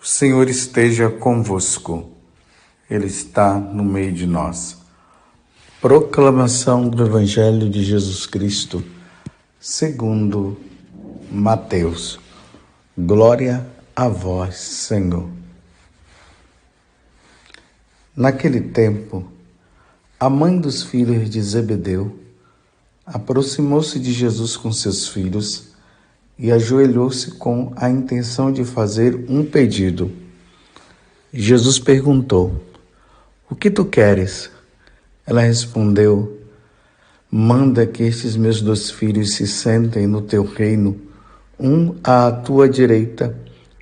O Senhor esteja convosco, Ele está no meio de nós. Proclamação do Evangelho de Jesus Cristo, segundo Mateus. Glória a vós, Senhor. Naquele tempo, a mãe dos filhos de Zebedeu aproximou-se de Jesus com seus filhos e ajoelhou-se com a intenção de fazer um pedido. Jesus perguntou: "O que tu queres?" Ela respondeu: "Manda que estes meus 2 filhos se sentem no teu reino, um à tua direita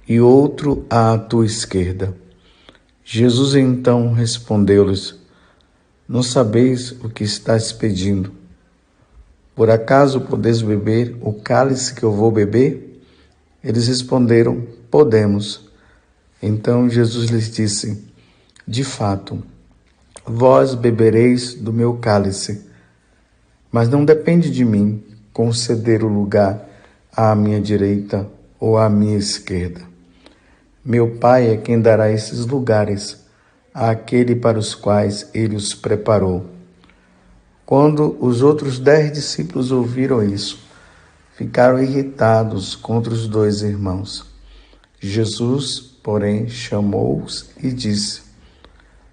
e outro à tua esquerda." Jesus então respondeu-lhes: "Não sabeis o que estáis pedindo. Por acaso podeis beber o cálice que eu vou beber?" Eles responderam: "Podemos." Então Jesus lhes disse: "De fato, vós bebereis do meu cálice, mas não depende de mim conceder o lugar à minha direita ou à minha esquerda. Meu Pai é quem dará esses lugares àquele para os quais ele os preparou." Quando os outros 10 discípulos ouviram isso, ficaram irritados contra os 2 irmãos. Jesus, porém, chamou-os e disse: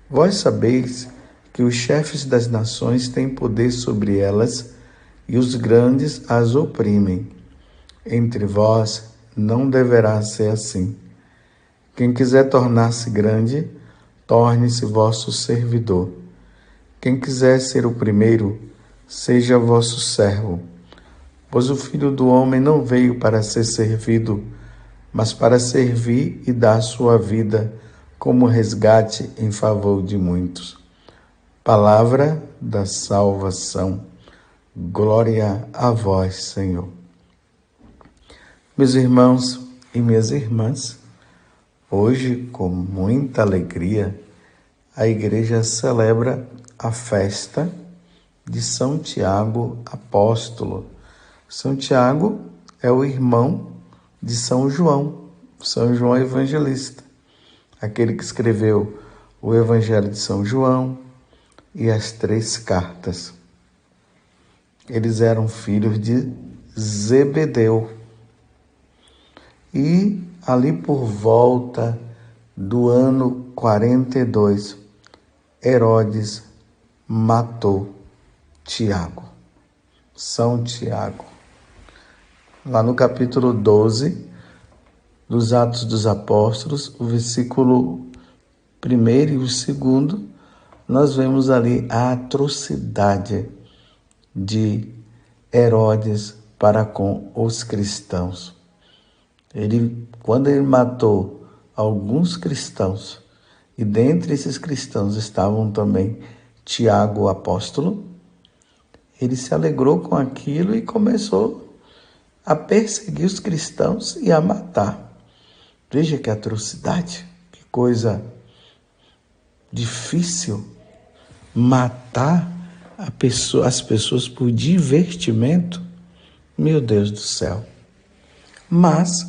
"Vós sabeis que os chefes das nações têm poder sobre elas e os grandes as oprimem. Entre vós não deverá ser assim. Quem quiser tornar-se grande, torne-se vosso servidor. Quem quiser ser o primeiro, seja vosso servo. Pois o Filho do Homem não veio para ser servido, mas para servir e dar sua vida como resgate em favor de muitos." Palavra da salvação. Glória a vós, Senhor. Meus irmãos e minhas irmãs, hoje, com muita alegria, a igreja celebra a festa de São Tiago Apóstolo. São Tiago é o irmão de São João Evangelista, aquele que escreveu o Evangelho de São João e as 3 cartas. Eles eram filhos de Zebedeu. E ali por volta do ano 42, Herodes matou Tiago, São Tiago. Lá no capítulo 12 dos Atos dos Apóstolos, o versículo 1 e o 2, nós vemos ali a atrocidade de Herodes para com os cristãos. Quando ele matou alguns cristãos, e dentre esses cristãos estavam também Tiago, o apóstolo, ele se alegrou com aquilo e começou a perseguir os cristãos e a matar. Veja que atrocidade, que coisa difícil, matar as pessoas por divertimento. Meu Deus do céu. Mas,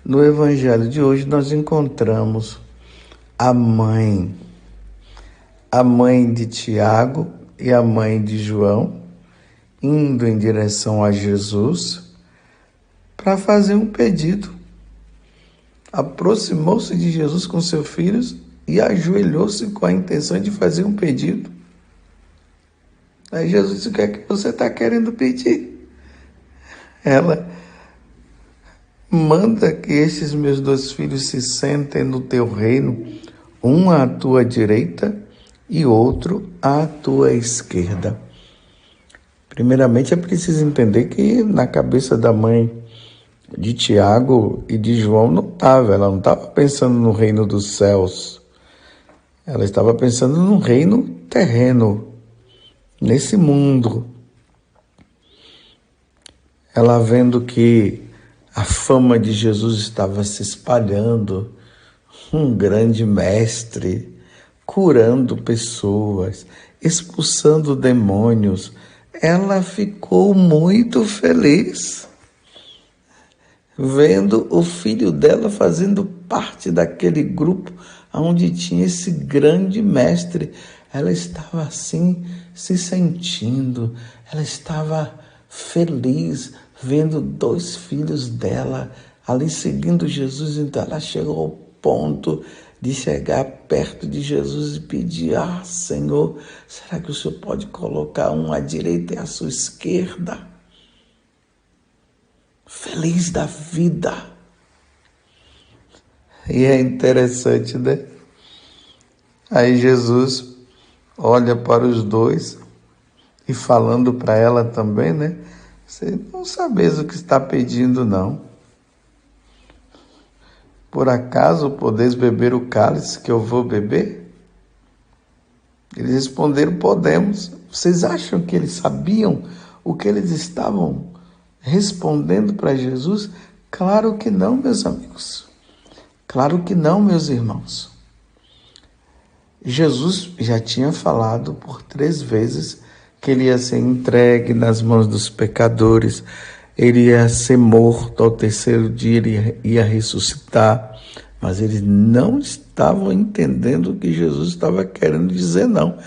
no Evangelho de hoje, nós encontramos a mãe de Tiago e a mãe de João, indo em direção a Jesus para fazer um pedido. Aproximou-se de Jesus com seus filhos e ajoelhou-se com a intenção de fazer um pedido. Aí Jesus disse: "O que é que você está querendo pedir?" Ela: "Manda que estes meus 2 filhos se sentem no teu reino, um à tua direita e outro à tua esquerda." Primeiramente, é preciso entender que na cabeça da mãe de Tiago e de João ela não estava pensando no reino dos céus. Ela estava pensando no reino terreno, nesse mundo. Ela vendo que a fama de Jesus estava se espalhando, um grande mestre, curando pessoas, expulsando demônios, ela ficou muito feliz. vendo o filho dela fazendo parte daquele grupo onde tinha esse grande mestre. Ela estava assim, se sentindo, ela estava feliz, vendo 2 filhos dela ali seguindo Jesus. Então ela chegou ao ponto de chegar perto de Jesus e pedir: Senhor, será que o Senhor pode colocar um à direita e à sua esquerda? Feliz da vida. E é interessante, né? Aí Jesus olha para os 2 e falando para ela também, né? Você não sabeis o que está pedindo, não. Por acaso podeis beber o cálice que eu vou beber? Eles responderam: podemos. Vocês acham que eles sabiam o que eles estavam respondendo para Jesus? Claro que não, meus amigos. Claro que não, meus irmãos. Jesus já tinha falado por 3 vezes que ele ia ser entregue nas mãos dos pecadores, ele ia ser morto, ao 3º dia ele ia ressuscitar, mas eles não estavam entendendo o que Jesus estava querendo dizer, não.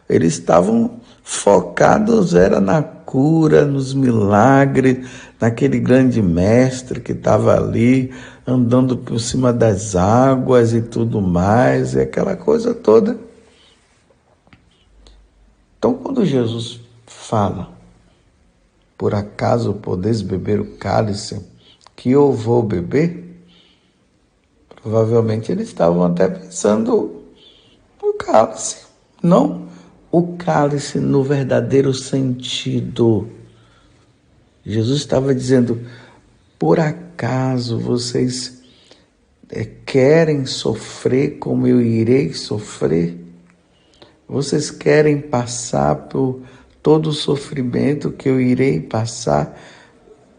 Eles estavam focados, era na cura, nos milagres, naquele grande mestre que estava ali, andando por cima das águas e tudo mais, e aquela coisa toda. Então, quando Jesus fala: por acaso podeis beber o cálice que eu vou beber? Provavelmente eles estavam até pensando no cálice, não o cálice no verdadeiro sentido. Jesus estava dizendo: por acaso vocês querem sofrer como eu irei sofrer? Vocês querem passar por todo o sofrimento que eu irei passar?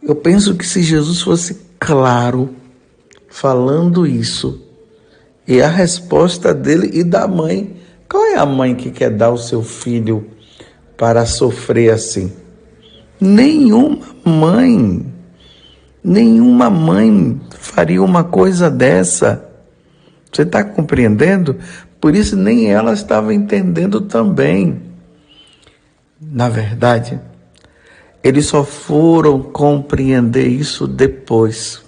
Eu penso que se Jesus fosse claro falando isso, e a resposta dele e da mãe, qual é a mãe que quer dar o seu filho para sofrer assim? Nenhuma mãe faria uma coisa dessa. Você está compreendendo? Por isso nem ela estava entendendo também. Na verdade, eles só foram compreender isso depois.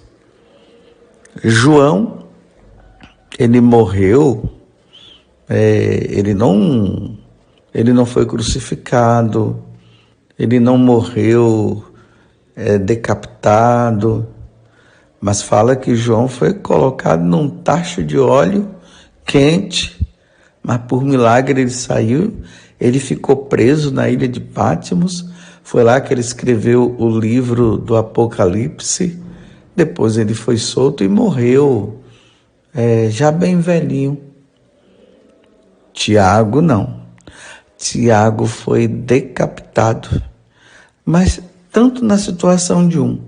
João, ele morreu, ele não foi crucificado, ele não morreu decapitado, mas fala que João foi colocado num tacho de óleo quente, mas por milagre ele saiu. Ele ficou preso na ilha de Patmos, foi lá que ele escreveu o livro do Apocalipse. Depois ele foi solto e morreu, já bem velhinho. Tiago não. Tiago foi decapitado. Mas tanto na situação de um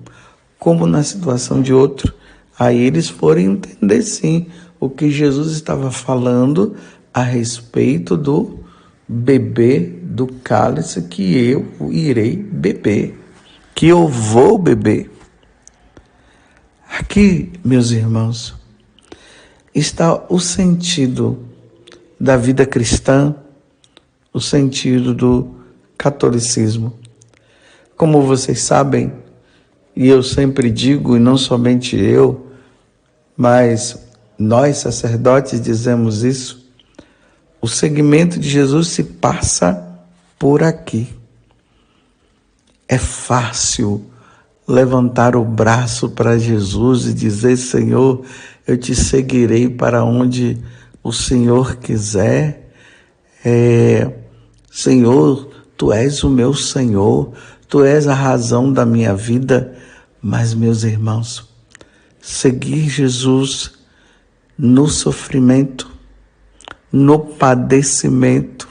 como na situação de outro, aí eles foram entender sim o que Jesus estava falando a respeito do beber do cálice que eu irei beber, que eu vou beber. Aqui, meus irmãos, está o sentido da vida cristã, o sentido do catolicismo. Como vocês sabem, e eu sempre digo, e não somente eu, mas nós sacerdotes dizemos isso, o seguimento de Jesus se passa por aqui. É fácil levantar o braço para Jesus e dizer: Senhor, eu te seguirei para onde o Senhor quiser. Senhor, Tu és o meu Senhor, Tu és a razão da minha vida. Mas, meus irmãos, seguir Jesus no sofrimento, no padecimento,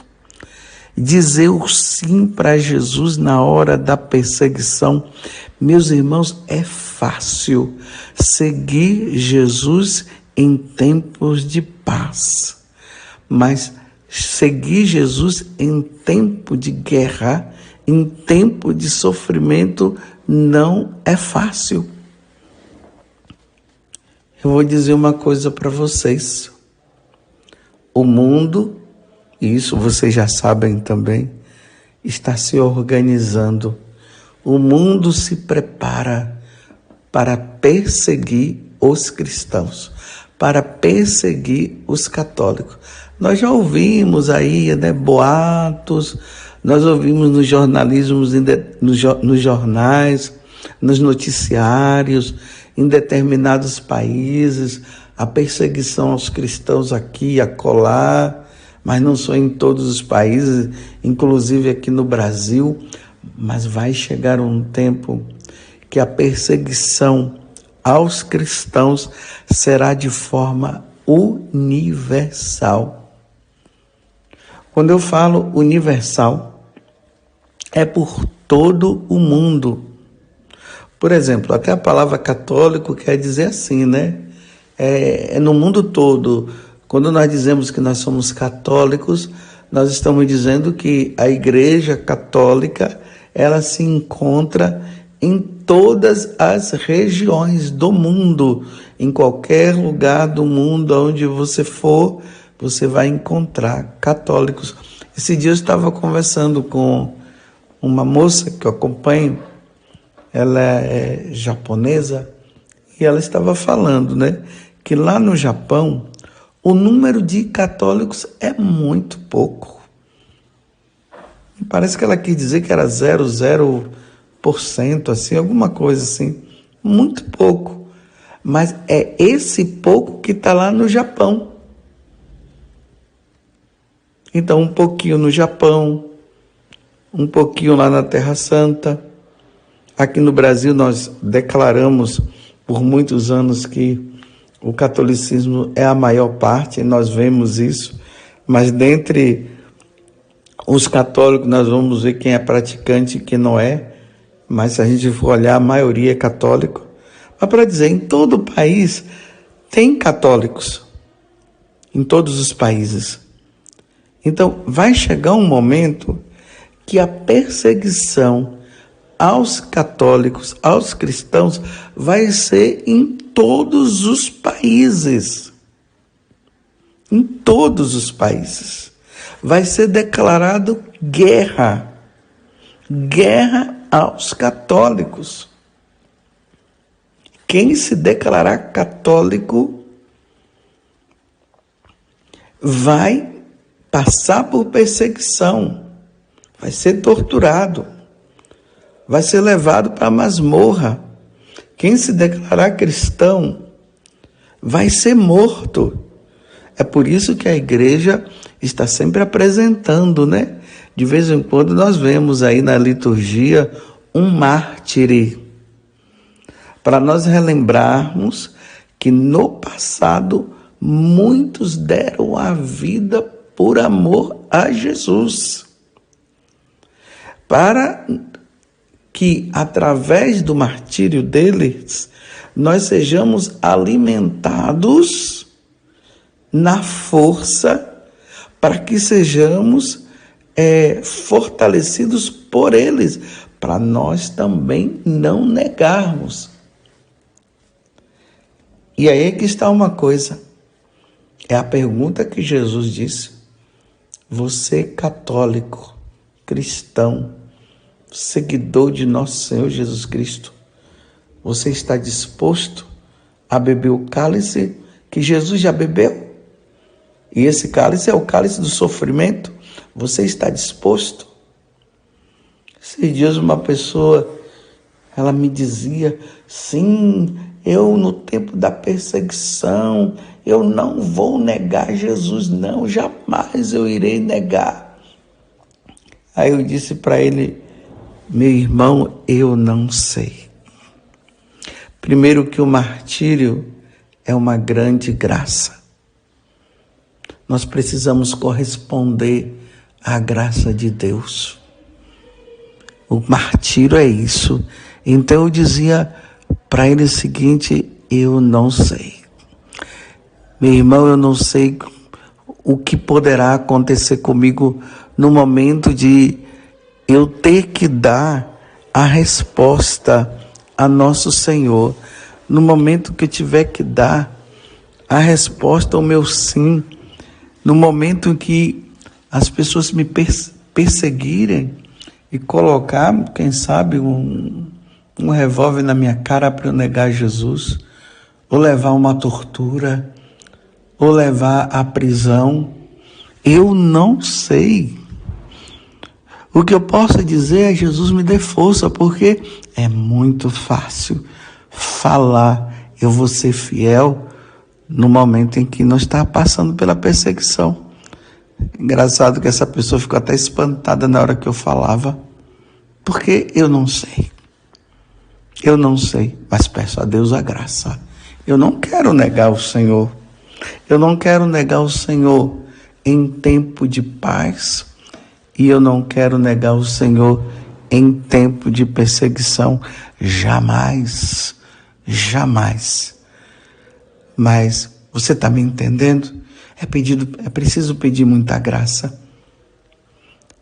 dizer o sim para Jesus na hora da perseguição, meus irmãos, é fácil seguir Jesus em tempos de paz, mas seguir Jesus em tempo de guerra, em tempo de sofrimento, não é fácil. Eu vou dizer uma coisa para vocês. O mundo, e isso vocês já sabem também, está se organizando. O mundo se prepara para perseguir os cristãos, para perseguir os católicos. Nós já ouvimos aí, boatos, nós ouvimos nos jornalismos, nos jornais, nos noticiários, em determinados países, a perseguição aos cristãos aqui, acolá, mas não só em todos os países, inclusive aqui no Brasil. Mas vai chegar um tempo que a perseguição aos cristãos será de forma universal. Quando eu falo universal, é por todo o mundo. Por exemplo, até a palavra católico quer dizer assim, É no mundo todo. Quando nós dizemos que nós somos católicos, nós estamos dizendo que a Igreja Católica, ela se encontra em todas as regiões do mundo. Em qualquer lugar do mundo onde você for, você vai encontrar católicos. Esse dia eu estava conversando com uma moça que eu acompanho, ela é japonesa, e ela estava falando, que lá no Japão, o número de católicos é muito pouco. Parece que ela quis dizer que era 0,0%, assim, alguma coisa assim. Muito pouco. Mas é esse pouco que está lá no Japão. Então, um pouquinho no Japão, um pouquinho lá na Terra Santa. Aqui no Brasil, nós declaramos por muitos anos que o catolicismo é a maior parte, e nós vemos isso, mas dentre os católicos nós vamos ver quem é praticante e quem não é, mas se a gente for olhar, a maioria é católico. Mas para dizer, em todo o país tem católicos, em todos os países. Então vai chegar um momento que a perseguição aos católicos, aos cristãos, vai ser em todos os países. Em todos os países. Vai ser declarado guerra. Guerra aos católicos. Quem se declarar católico vai passar por perseguição, vai ser torturado, vai ser levado para a masmorra. Quem se declarar cristão vai ser morto. É por isso que a igreja está sempre apresentando, De vez em quando nós vemos aí na liturgia um mártir, para nós relembrarmos que no passado muitos deram a vida por amor a Jesus. Para que através do martírio deles, nós sejamos alimentados na força, para que sejamos fortalecidos por eles, para nós também não negarmos. E aí é que está uma coisa, é a pergunta que Jesus disse: você católico, cristão, seguidor de nosso Senhor Jesus Cristo, você está disposto a beber o cálice que Jesus já bebeu? E esse cálice é o cálice do sofrimento. Você está disposto? Esses dias uma pessoa, ela me dizia: sim, eu no tempo da perseguição, eu não vou negar Jesus, não, jamais eu irei negar. Aí eu disse para ele: meu irmão, eu não sei. Primeiro que o martírio é uma grande graça. Nós precisamos corresponder à graça de Deus. O martírio é isso. Então eu dizia para ele o seguinte: eu não sei. Meu irmão, eu não sei o que poderá acontecer comigo no momento de eu ter que dar a resposta a nosso Senhor. no momento que eu tiver que dar a resposta ao meu sim, no momento em que as pessoas me perseguirem e colocar, quem sabe, um revólver na minha cara para eu negar Jesus, ou levar uma tortura, ou levar à prisão, eu não sei. O que eu posso dizer é: Jesus, me dê força, porque é muito fácil falar, eu vou ser fiel no momento em que não está passando pela perseguição. Engraçado que essa pessoa ficou até espantada na hora que eu falava, porque eu não sei. Eu não sei, mas peço a Deus a graça. Eu não quero negar o Senhor. Eu não quero negar o Senhor em tempo de paz, e eu não quero negar o Senhor em tempo de perseguição. Jamais, jamais. Mas você está me entendendo? É preciso pedir muita graça.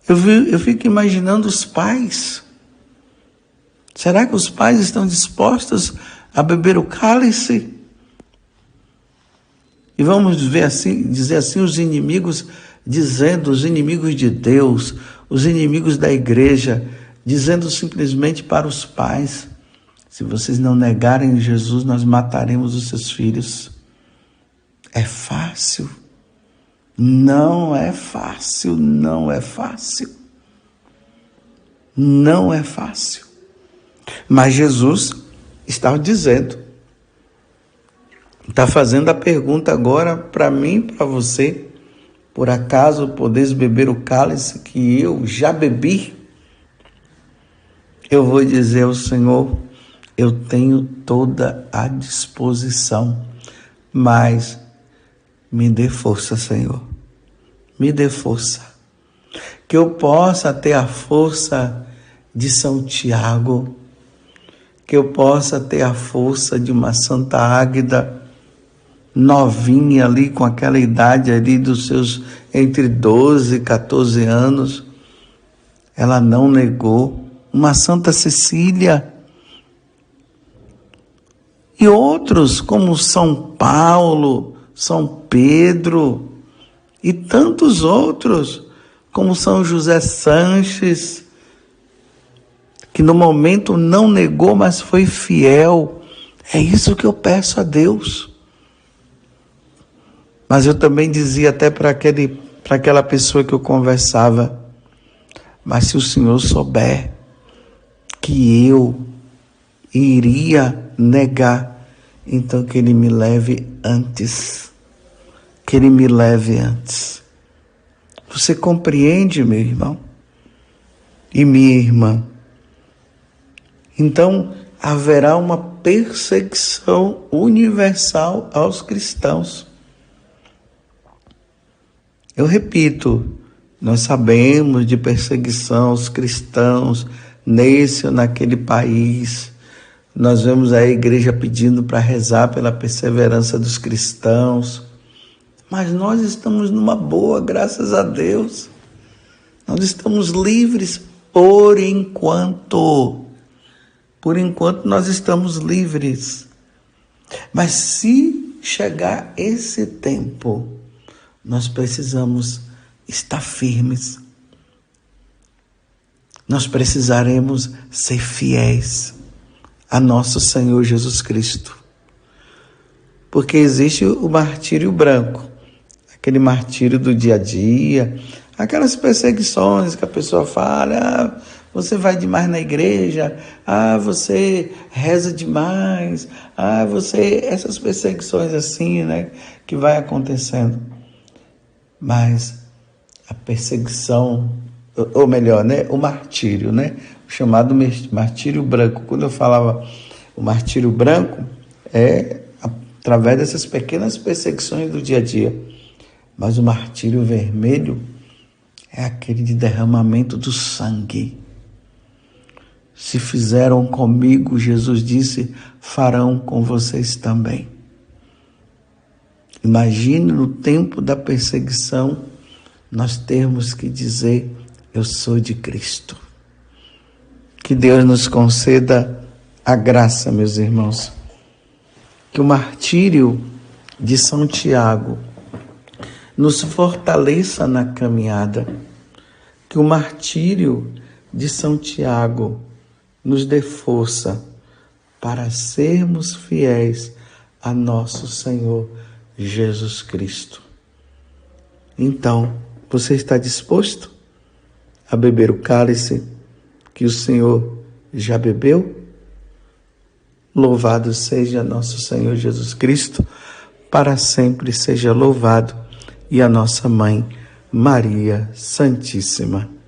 Eu fico imaginando os pais. Será que os pais estão dispostos a beber o cálice? E vamos dizer assim, os inimigos os inimigos de Deus, os inimigos da igreja, dizendo simplesmente para os pais: se vocês não negarem Jesus, nós mataremos os seus filhos. É fácil? Não é fácil, não é fácil. Não é fácil. Mas Jesus está dizendo, está fazendo a pergunta agora para mim e para você: por acaso podeis beber o cálice que eu já bebi? Eu vou dizer ao Senhor: eu tenho toda a disposição, mas me dê força, Senhor. Me dê força. Que eu possa ter a força de São Tiago, que eu possa ter a força de uma Santa Águeda, novinha ali, com aquela idade ali dos seus entre 12 e 14 anos. Ela não negou. Uma Santa Cecília. E outros como São Paulo, São Pedro e tantos outros, como São José Sanches, que no momento não negou, mas foi fiel. É isso que eu peço a Deus. Mas eu também dizia até para aquela pessoa que eu conversava: mas se o Senhor souber que eu iria negar, então que Ele me leve antes. Que Ele me leve antes. Você compreende, meu irmão? E minha irmã? Então, haverá uma perseguição universal aos cristãos. Eu repito, nós sabemos de perseguição aos cristãos nesse ou naquele país. Nós vemos a igreja pedindo para rezar pela perseverança dos cristãos. Mas nós estamos numa boa, graças a Deus. Nós estamos livres por enquanto. Por enquanto nós estamos livres. Mas se chegar esse tempo, nós precisamos estar firmes. Nós precisaremos ser fiéis a nosso Senhor Jesus Cristo. Porque existe o martírio branco, aquele martírio do dia a dia, aquelas perseguições que a pessoa fala: você vai demais na igreja, você reza demais, essas perseguições assim, né, que vai acontecendo. Mas a perseguição, ou melhor, né, o martírio, né, o chamado martírio branco. Quando eu falava o martírio branco, é através dessas pequenas perseguições do dia a dia. Mas o martírio vermelho é aquele de derramamento do sangue. Se fizeram comigo, Jesus disse, farão com vocês também. Imagine no tempo da perseguição, nós termos que dizer: eu sou de Cristo. Que Deus nos conceda a graça, meus irmãos, Que o martírio de São Tiago nos fortaleça na caminhada. Que o martírio de São Tiago nos dê força para sermos fiéis a nosso Senhor Jesus Cristo. Então, você está disposto a beber o cálice que o Senhor já bebeu? Louvado seja nosso Senhor Jesus Cristo, para sempre seja louvado, e a nossa Mãe, Maria Santíssima.